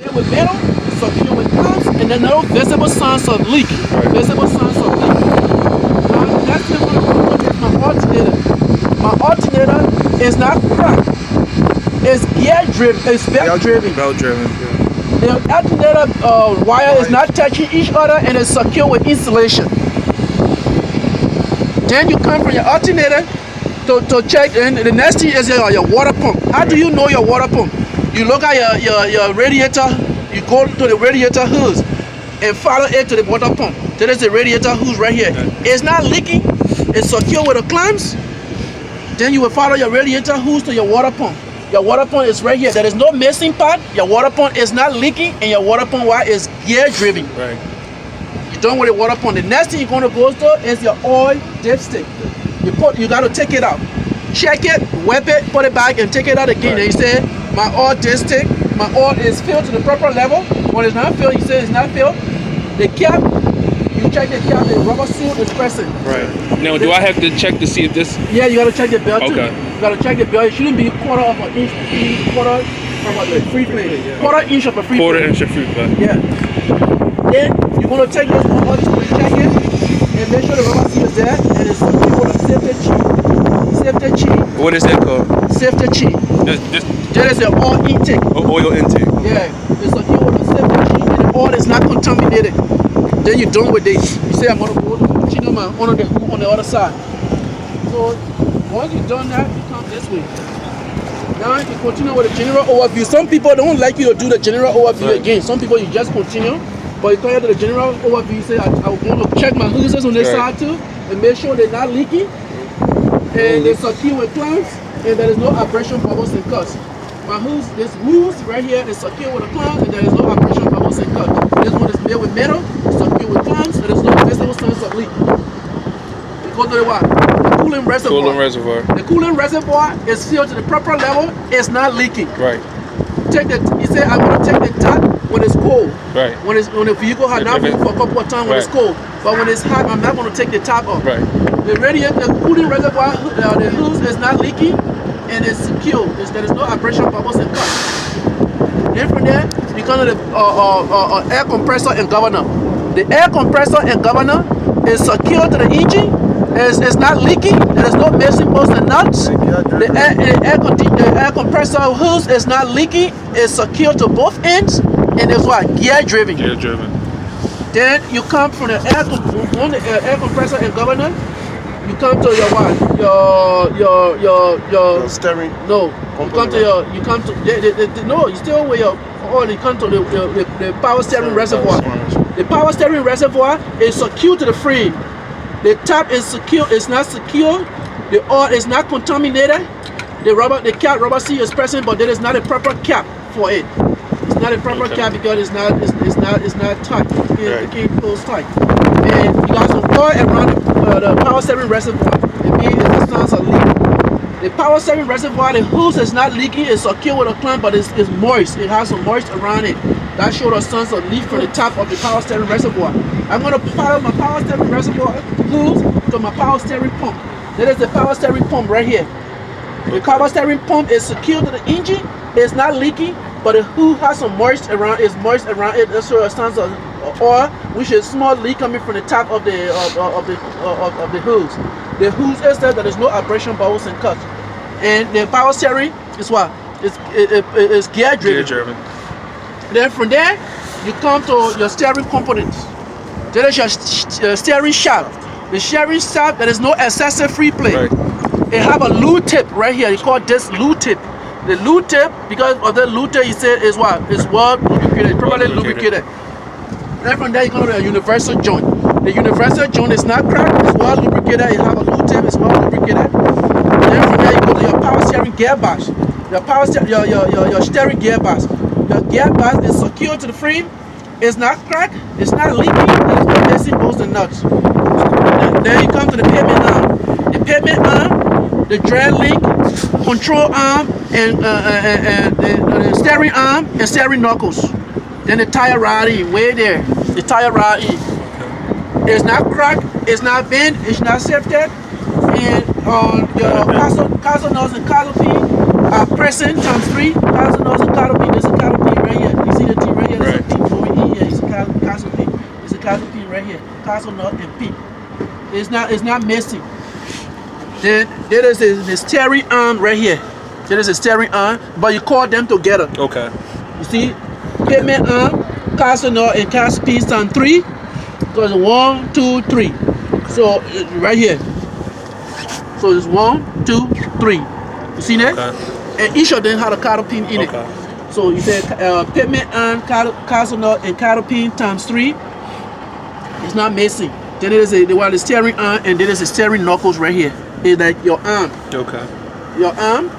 with metal, secure with clamps, and then no visible signs of leak. Visible signs of leak. Now, that's the one I'm going to is my alternator. My alternator is not cracked. It's gear driven. It's belt driven. Belt driven. Yeah. The alternator wire is not touching each other and it's secure with insulation. Then you come from your alternator to check, and the next thing is your water pump. How do you know your water pump? You look at your radiator, you go to the radiator hose and follow it to the water pump. That is the radiator hose right here. It's not leaking, it's secure with the clamps. Then you will follow your radiator hose to your water pump. Your water pump is right here. There is no missing part. Your water pump is not leaking, and your water pump wire is gear driven. Right. You're done with the water pump. The next thing you're going to go to is your oil dipstick. You got to take it out. Check it, wipe it, put it back, and take it out again. And you say, my oil dipstick, my oil is filled to the proper level. When it's not filled, you say it's not filled. The cap, you check the cap, the rubber seal is pressing. Right. Now, do I have to check to see if this? Yeah, you got to check the belt too. Okay. You got to check the belt. It shouldn't be quarter of an inch, quarter of a free plate. Quarter inch of a free plate. Quarter inch of free plate. Yeah. Then you're going to take this one out to check it and make sure the rubber seal is there, and it's something called a safety cheat. Safety cheat. What is that called? Safety cheat. That is the oil intake. Oil intake. Yeah. It's secure with a safety cheat, and the oil is not contaminated. Then you're done with this. You say I'm going to go to continue my on the other side. So once you've done that, you come this way. Now you continue with the general overview. Some people don't like you to do the general overview again. Some people you just continue. But you come here to the general overview, you say I want to check my hoses on this side too and make sure they're not leaking and they're secure with clamps and there is no abrasion, bubbles, and cuts. My hose, this hose right here is secure with a clamp and there is no abrasion, bubbles, and cuts. This one is made with metal, it's secure with clamps, and there is no visible signs of leak. You go to the what? The cooling reservoir. Cooling reservoir. The cooling reservoir is filled to the proper level, it's not leaking. Right. You say I want to take the top when it's cold. Right. When the vehicle has not moved for a couple of times when it's cold. But when it's hot, I'm not going to take the top off. Right. The radiator, the cooling reservoir, the hose is not leaking and it's secure. There is no abrasion, bubbles, and cuts. Then from there, you come to the air compressor and governor. The air compressor and governor is secure to the engine. It's not leaking. There is no missing bolts and nuts. The air compressor hose is not leaking. It's secure to both ends, and it's what? Gear driven. Gear driven. Then you come from the air compressor and governor. You come to your what? Your steering. No. You still with your oil. You come to the power steering reservoir. The power steering reservoir is secure to the frame. The top is secure, it's not secure. The oil is not contaminated. The cap rubber seal is present, but there is not a proper cap for it. It's not a proper cap because it's not tight. It can't close tight. And you got some oil around the power steering reservoir. It means it's the signs of leak. The power steering reservoir, the hose is not leaking. It's secure with a clamp, but it's moist. It has some moist around it. That shows the signs of leak from the top of the power steering reservoir. I'm going to follow my power steering reservoir hose to my power steering pump. That is the power steering pump right here. The power steering pump is secure to the engine. It's not leaking, but the hose has some moist around it. That's shows the signs of oil, which is small leak coming from the top of the hose. The hose is there is no abrasion, bubbles, and cuts. And the power steering is what? It's gear driven. Gear driven. Then from there, you come to your steering components. That is your steering shaft. The steering shaft, there is no excessive free play. Right. It have a lube tip right here. You call this lube tip. The lube tip, because of the lube tip, you say is what? It's well lubricated, properly lubricated. Then from there, you come to a universal joint. The universal joint is not cracked. It's well lubricated. You have a lube tip. It's well lubricated. Then from there, you go to your power steering gearbox. Your steering gearbox. Your gearbox is secure to the frame. It's not cracked. It's not leaking. There's no missing bolts and nuts. Then you come to the pavement arm. The pavement arm, the drag link, control arm, and the steering arm and steering knuckles. Then the tire rod in, way there. The tire rod in. It's not cracked. It's not bent. It's not shifted. And your castle nose and cattle pin are present times 3. Castle nose and cattle pin. There's a cattle pin right here. You see the T castle nut, and pin. It's not messy. Then there is the steering arm right here. There is a steering arm, but you call them together. Okay. You see, pavement arm, castle nut, and castle pin times 3. So it's 1, 2, 3. So right here. So it's 1, 2, 3. You see that? Okay. And each of them had a cattle pin in it. So you said pavement arm, castle nut, and cattle pin times 3. It's not messy. Then there is the steering arm, and then there's the steering knuckles right here. It's like your arm. Okay. Your arm,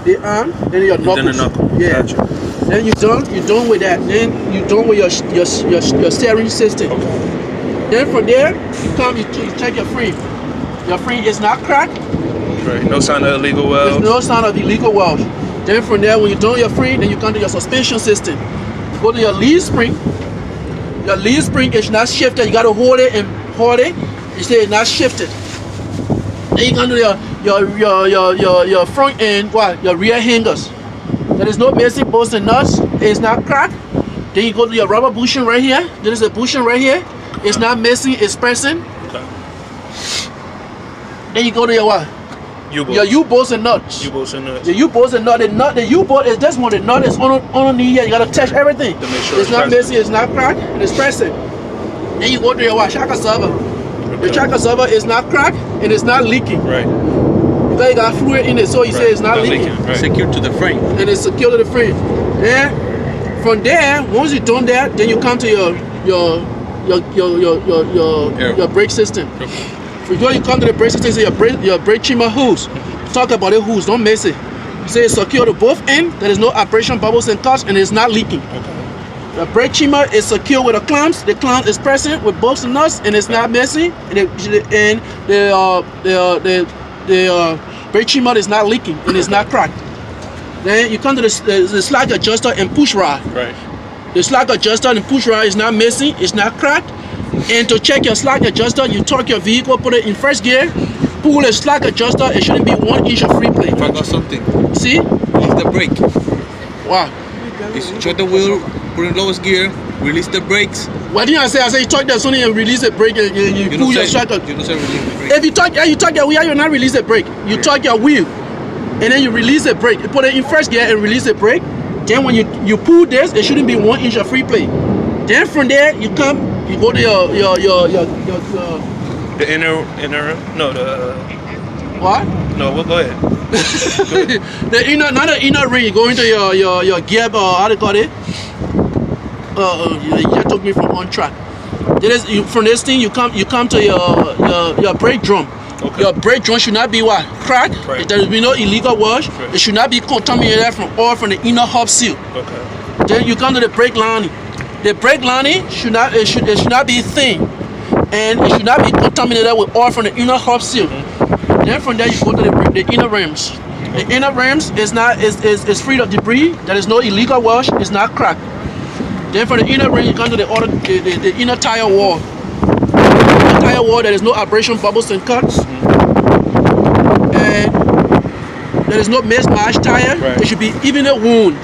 the arm, then your knuckles. Then the knuckle. Yeah. Gotcha. Then you're done with that. Then you're done with your steering system. Okay. Then from there, you check your frame. Your frame is not cracked. Right. No sign of illegal welds. There's no sign of illegal welds. Then from there, when you're done with your frame, then you come to your suspension system. You go to your lead spring. Your lead spring is not shifted. You gotta hold it. You say it's not shifted. Then you come to your front end, your rear hangers. There is no messy bolts and nuts. It's not cracked. Then you go to your rubber bushing right here. There is a bushing right here. It's not messy. It's pressing. Okay. Then you go to your what? U-bolts. Your U-bolts and nuts. U-bolts and nuts. The U-bolts and nut. The U-bolt is this one. The nut is underneath here. You gotta touch everything. To make sure It's not messy. It's not cracked. It's pressing. Then you go to your what? Shocker server. The shocker server is not cracked and it's not leaking. Right. Because you got fluid in it, so you say it's not leaking. Right. Secure to the frame. And it's secure to the frame. Then from there, once you've done that, then you come to your brake system. Before you come to the brake system, say your brake chamber hose. Talk about the hose, don't mess it. Say it's secure to both ends. There is no abrasion, bubbles, and cuts, and it's not leaking. Okay. The brake chamber is secure with the clamps. The clamp is present with bolts and nuts, and it's not messy. And the brake chamber is not leaking, and it's not cracked. Then you come to the slack adjuster and push rod. Right. The slack adjuster and push rod is not messy, it's not cracked. And to check your slack adjuster, you torque your vehicle, put it in first gear, pull the slack adjuster. It shouldn't be 1 inch of free play. I forgot something. See? Release the brake. Wow. You shut the wheel, put in lowest gear, release the brakes. What did I say? I said you torque the Sony and release the brake and you pull your slack. You don't say release the brake. If you torque your wheel, you not release the brake. You torque your wheel and then you release the brake. You put it in first gear and release the brake. Then when you pull this, it shouldn't be 1 inch of free play. Then from there you go to your The inner, no, the. what? No, we'll go ahead. Not the inner ring. You go into your gear, how do you call it? You just took me from on track. From this thing, you come to your brake drum. Okay. Your brake drum should not be what? Cracked. Right. There will be no illegal wash. Right. It should not be contaminated from oil from the inner hub seal. Okay. Then you come to the brake lining. The brake lining should not be thin, and it should not be contaminated with oil from the inner hub seal. Then from there you go to the inner rims. The inner rims is free of debris. There is no illegal wash. It's not cracked. Then from the inner rim you come to the inner tire wall. The tire wall, there is no abrasion, bubbles, and cuts. And there is no mismatched tire. Right. It should be even a wound.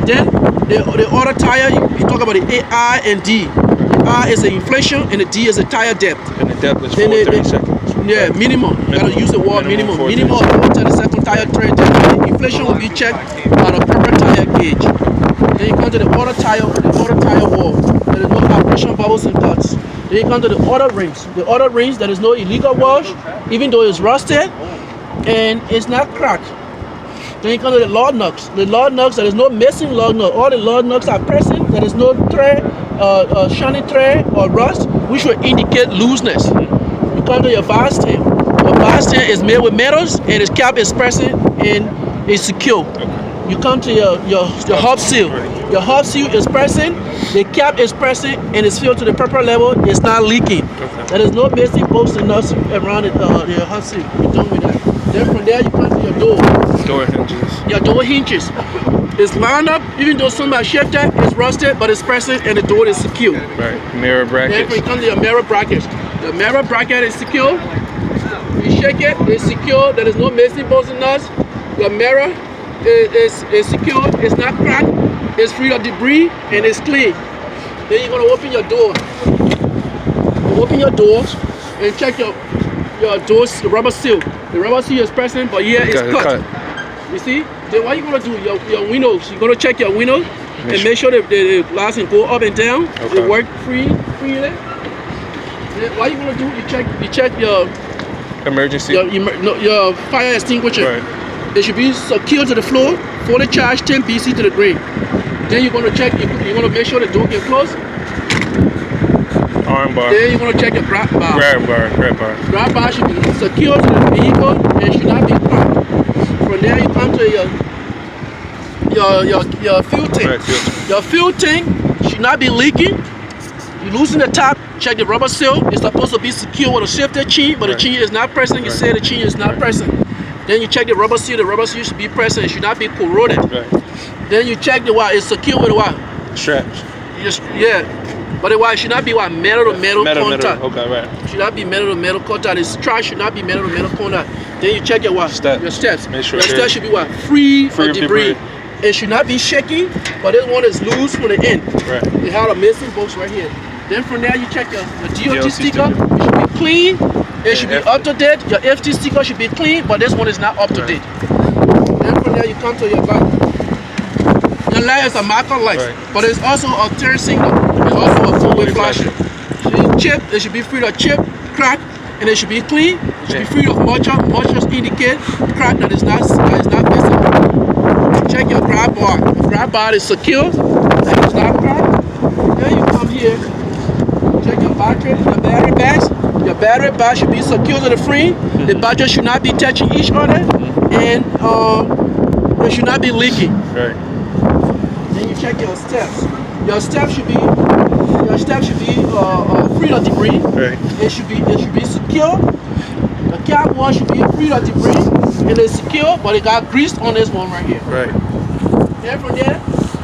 Then the other tire, you talk about the I and D. The I is the inflation and the D is the tire depth. And the depth is Then 430 seconds. Yeah, minimum. You gotta use the word minimum. Minimum Minimum 432nd tire tread. The inflation will be checked by the proper tire gauge. Then you come to the other tire wall. There is no abrasion, bubbles, and cuts. Then you come to the other rings. The other rings, there is no illegal wash, even though it's rusted and it's not cracked. Then you come to the lug nuts. The lug nuts, there is no missing lug nut. All the lug nuts are present. There is no thread, shiny thread or rust, which will indicate looseness. You come to your valve stem. Your valve stem is made with metals and its cap is present and is secure. You come to your hub seal. Your hub seal is present, the cap is present, and it's filled to the proper level. It's not leaking. There is no missing bolts and nuts around it, your hub seal. You're done with that. Then from there you come to your door. Door hinges. Your door hinges. It's lined up, even though some are shifted, it's rusted, but it's present and the door is secure. Right. Mirror Then brackets. when you come to your mirror brackets, the mirror bracket is secure. You shake it, it's secure. There is no missing bolts and nuts. Your mirror is secure. It's not cracked. It's free of debris and it's clean. Then you're gonna open your door. You open your doors and check your doors, the rubber seal. The rubber seal is pressing, but here it's cut. You see? Then what you gonna do? Your windows. You're gonna check your windows and make sure the glass can go up and down. It work freely. Then what you gonna do? You check your emergency. Your fire extinguisher. Right. It should be secure to the floor, fully charged, 10 BC to the drain. Then you're gonna check. You're gonna make sure the door can close. Arm bar. Then you're gonna check your grab bar. Grab bar. Grab bar should be secure to the vehicle and should not be cracked. From there you come to your fuel tank. Right, fuel tank. Your fuel tank should not be leaking. You loosen the top, check the rubber seal. It's supposed to be secure with a safety chain, but the chain is not pressing. You say the chain is not pressing. Then you check the rubber seal. The rubber seal should be pressing. It should not be corroded. Right. Then you check the wire. It's secure with what? Straps. Yeah. But the wire should not be what? Metal to metal contact. Okay, right. Should not be metal to metal contact. The strap should not be metal to metal contact. Then you check your what? Your steps. Make sure your steps should be what? Free of debris. It should not be shaky, but this one is loose from the end. Right. They have a missing bolts right here. Then from there you check your DOT sticker. It should be clean. It should be up to date. Your FT sticker should be clean, but this one is not up to date. Then from there you come to your light. Your light is a marker light, but it's also a turn signal. It's also a four-way flasher. It should be free of chip, crack, and it should be clean. It should be free of moisture. Moisture indicate crack that is not visible. Check your grab bar. The grab bar is secure. That is not cracked. Then you come here. Check your battery, your battery bags. Your battery bag should be secure to the frame. The batteries should not be touching each other, and they should not be leaking. Right. Then you check your steps. Your steps should be free of debris. Right. It should be secure. The cap one should be free of debris. It is secure, but it got grease on this one right here. Right. Then from there,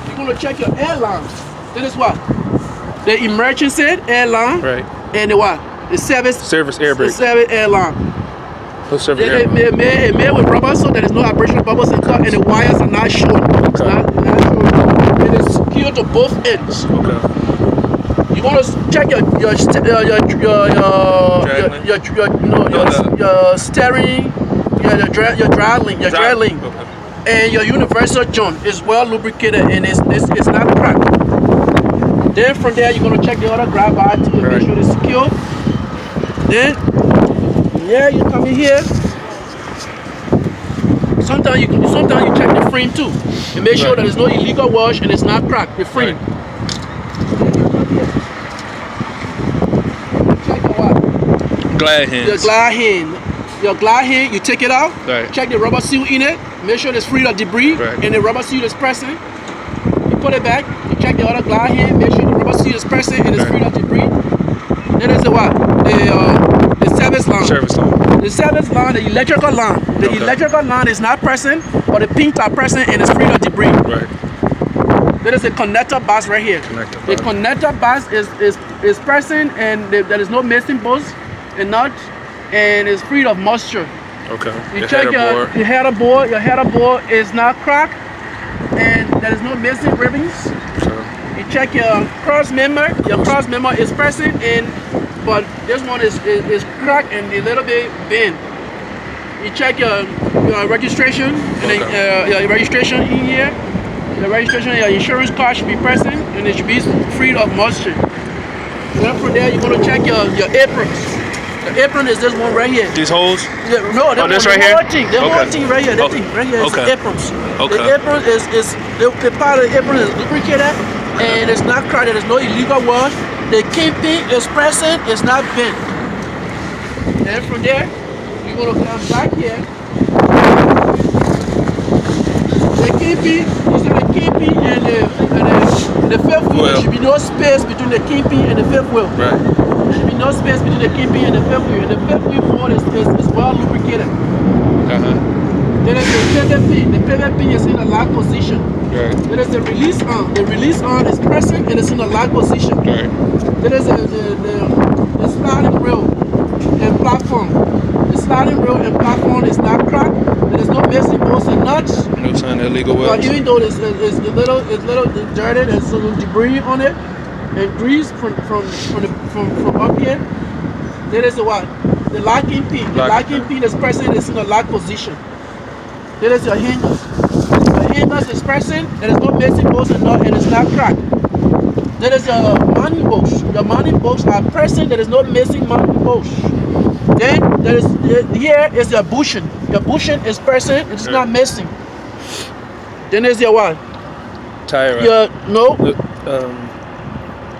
you're gonna check your air lines. This is what? The emergency air line. Right. And the what? The service air brake. The service air line. No service air brake. It's made with rubber so there is no abrasion bubbles and cut, and the wires are not short. It's not short. It is secure to both ends. Okay. You want to check your steering, your drag link, and your universal joint is well lubricated and it's not cracked. Then from there you're gonna check the other grab bar to make sure it's secure. Then you come in here. Sometimes you check the frame too and make sure that there's no illegal wash and it's not cracked. The frame. Check your what? Glad hands. Your glide hand, you take it out. Right. Check the rubber seal in it. Make sure it's free of debris and the rubber seal is pressing. You put it back. You check the other glide hand. Make sure the rubber seal is pressing and it's free of debris. Then there's the what? The service line. The service line, the electrical line. The electrical line is not pressing, but the pins are pressing and it's free of debris. Right. There is a connector box right here. The connector box is pressing and there is no missing bolts and nuts and it's free of moisture. Okay. You check your header board. Your header board is not cracked and there is no missing ribbons. You check your cross member. Your cross member is pressing but this one is cracked and a little bit bent. You check your registration and your registration in here. The registration, your insurance card should be pressing and it should be free of moisture. Then from there, you're gonna check your aprons. The apron is this one right here. These holes? Yeah, no, this right here? The whole thing right here. That thing right here is the aprons. The apron is the part of the apron is lubricated and it's not cracked. There's no illegal wash. The kingpin is pressing. It's not bent. And from there, you're gonna come back here. The kingpin, you see the kingpin and the fifth wheel. There should be no space between the kingpin and the fifth wheel. Right. There should be no space between the kingpin and the fifth wheel. And the fifth wheel board is well lubricated. Then there's the pivot pin. The pivot pin is in a lock position. Right. Then there's the release arm. The release arm is pressing and it's in a lock position. Right. Then there's the sliding rail and platform. The sliding rail and platform is not cracked. There's no missing bolts and nuts. No sign of illegal welds. Even though it's a little dirty, there's some debris on it and grease from up here. Then is the what? The locking pin. The locking pin is pressing, it's in a lock position. Then is your hangers. The hangers is pressing, there is no missing bolts and it's not cracked. Then is your mounting bolts. Your mounting bolts are pressing, there is no missing mounting bolts. Then there is here is your bushing. Your bushing is pressing, it's not missing. Then there's your what? Tire. Your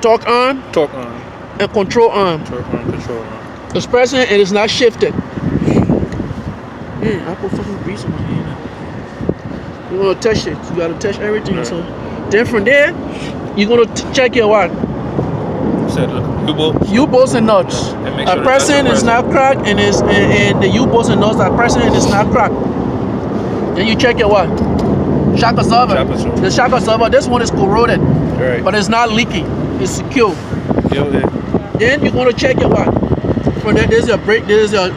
torque arm. Torque arm. And control arm. Torque arm, control arm. It's pressing and it's not shifted. Man, I put fucking grease on my hand. You wanna touch it? You gotta touch everything. Right. So then from there, you're gonna check your what? Said U-bolt. U-bolts and nuts. And make Are sure pressing, it's not cracked, and the U-bolts and nuts are pressing and it's not cracked. Then you check your what? Shock absorber. Shock absorber. The shock absorber, this one is corroded, Right. but it's not leaking. It's secure. Yeah. Then you're gonna check your what? From there, there's your brake, there's your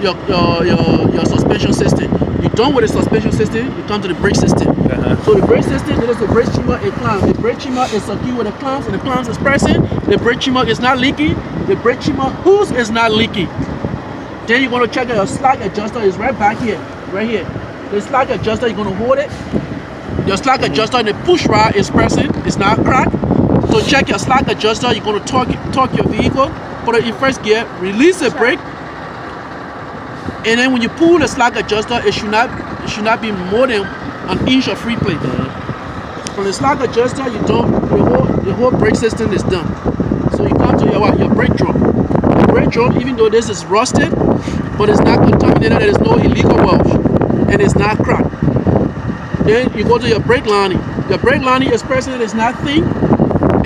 suspension system. You're done with the suspension system, you come to the brake system. So the brake system, there is the brake trimmer and clamp. The brake trimmer is secure with the clamps, and the clamps is pressing. The brake trimmer is not leaking. The brake trimmer hose is not leaking. Then you're gonna check your slack adjuster is right back here, right here. The slack adjuster, you're gonna hold it. Your slack adjuster and the push rod is pressing, it's not cracked. So check your slack adjuster, you're gonna torque your vehicle, put it in first gear, release the brake, and then when you pull the slack adjuster, it should not be more than an inch of free play. From the slack adjuster, you don't the whole brake system is done. So you come to your brake drum. The brake drum, even though this is rusted, but it's not contaminated, there is no illegal welch, and it's not cracked. Then you go to your brake lining. Your brake lining is pressing, it's not thin,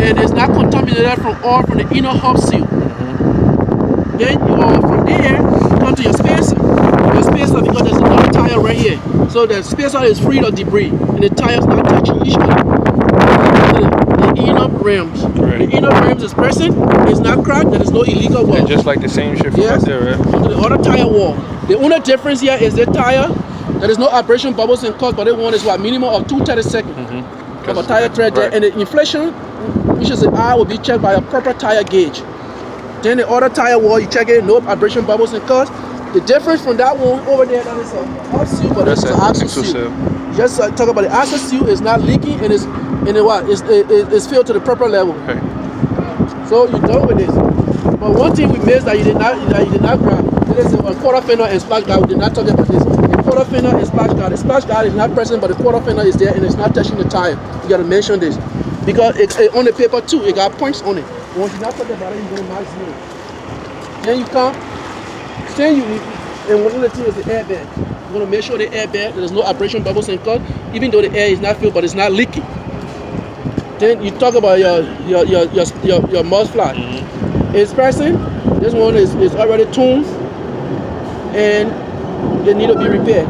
and it's not contaminated from the inner hub seal. Then you go from there, you come to your spacer. Your spacer, because there's another tire right here. So the spacer is free of debris, and the tire's not touching each other. The inner rims. Right. The inner rims is pressing, it's not cracked, there is no illegal weld. And just like the same shit from right there, right? Come to the other tire wall. The only difference here is the tire. There is no abrasion bubbles in cause, but the one is what, minimum of 2/32 of a tire tread there, and the inflation, which is the I, will be checked by a proper tire gauge. Then the other tire wall, you check it, no abrasion bubbles in cause. The difference from that one over there, that is a hub seal, but this is an axle seal. Just talk about the axle seal is not leaking and it's filled to the proper level. Okay. So you're done with this. But one thing we missed that you did not grab. There is a quarter fender and splash guard. We did not talk about this. The quarter fender and splash guard. The splash guard is not present, but the quarter fender is there and it's not touching the tire. You gotta mention this because it's on the paper too. It got points on it. Once you're not talking about it, you're gonna mark 0. Then you come. And one other thing is the airbag. You want to make sure the airbag, there's no abrasion bubbles in cut, even though the air is not filled, but it's not leaking. Then you talk about your mud flat. It's pressing. This one is already tuned, and they need to be repaired.